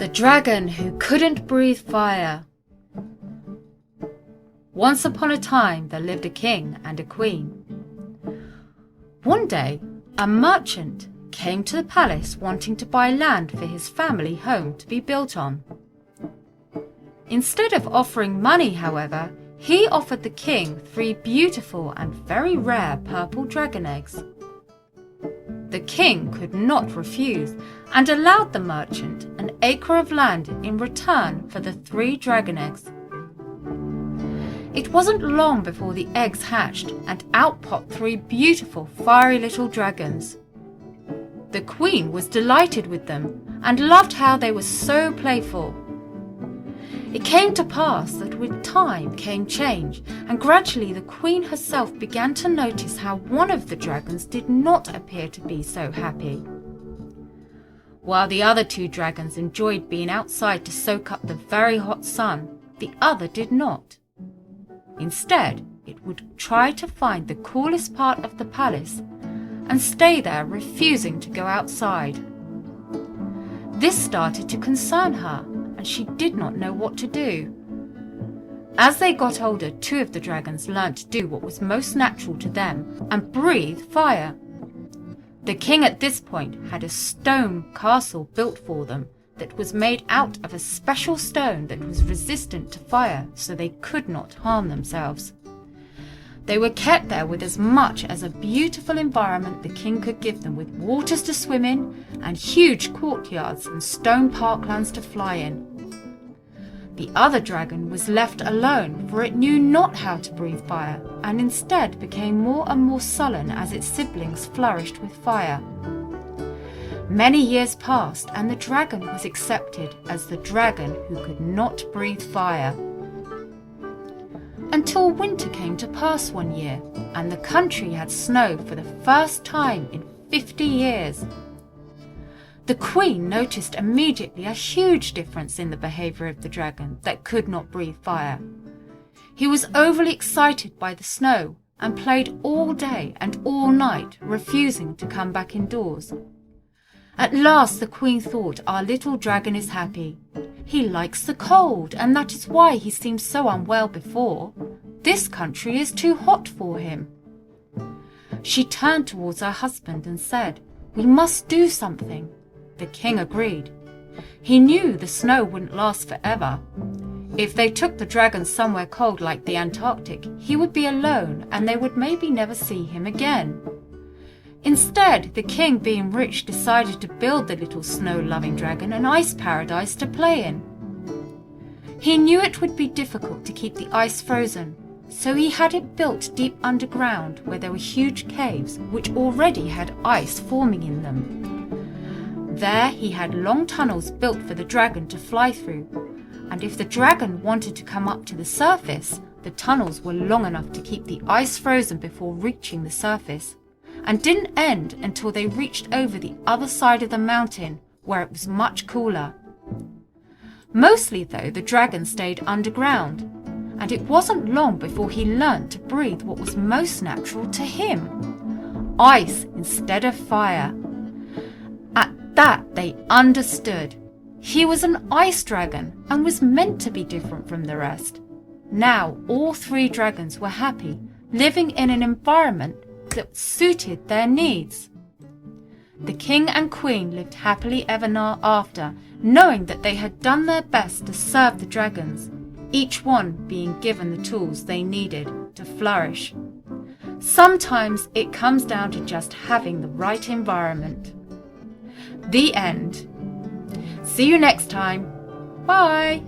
The dragon who couldn't breathe fire. Once upon a time there lived a king and a queen. One day a merchant came to the palace wanting to buy land for his family home to be built on. Instead of offering money, however, he offered the king 3 beautiful and very rare purple dragon eggs. The king could not refuse and allowed the merchant an acre of land in return for the 3 dragon eggs. It wasn't long before the eggs hatched and out popped 3 beautiful fiery little dragons. The queen was delighted with them and loved how they were so playful. It came to pass that with time came change, and gradually the queen herself began to notice how one of the dragons did not appear to be so happy. While the other 2 dragons enjoyed being outside to soak up the very hot sun, the other did not. Instead, it would try to find the coolest part of the palace and stay there, refusing to go outside. This started to concern her, and she did not know what to do. As they got older, 2 of the dragons learned to do what was most natural to them and breathe fire. The king at this point had a stone castle built for them that was made out of a special stone that was resistant to fire, so they could not harm themselves. They were kept there with as much as a beautiful environment the king could give them, with waters to swim in and huge courtyards and stone parklands to fly in. The other dragon was left alone, for it knew not how to breathe fire, and instead became more and more sullen as its siblings flourished with fire. Many years passed, and the dragon was accepted as the dragon who could not breathe fire. Until winter came to pass one year, and the country had snow for the first time in 50 years. The queen noticed immediately a huge difference in the behavior of the dragon that could not breathe fire. He was overly excited by the snow and played all day and all night, refusing to come back indoors. At last the queen thought, "Our little dragon is happy. He likes the cold, and that is why he seemed so unwell before. This country is too hot for him." She turned towards her husband and said, "We must do something." The king agreed. He knew the snow wouldn't last forever. If they took the dragon somewhere cold like the Antarctic, he would be alone and they would maybe never see him again. Instead, the king, being rich, decided to build the little snow-loving dragon an ice paradise to play in. He knew it would be difficult to keep the ice frozen, so he had it built deep underground where there were huge caves which already had ice forming in them. There he had long tunnels built for the dragon to fly through, and if the dragon wanted to come up to the surface, the tunnels were long enough to keep the ice frozen before reaching the surface, and didn't end until they reached over the other side of the mountain, where it was much cooler. Mostly, though, the dragon stayed underground, and it wasn't long before he learned to breathe what was most natural to him: ice instead of fire. At that they understood. He was an ice dragon and was meant to be different from the rest. Now all 3 dragons were happy, living in an environment that suited their needs. The king and queen lived happily ever after, knowing that they had done their best to serve the dragons, each one being given the tools they needed to flourish. Sometimes it comes down to just having the right environment. The end. See you next time. Bye.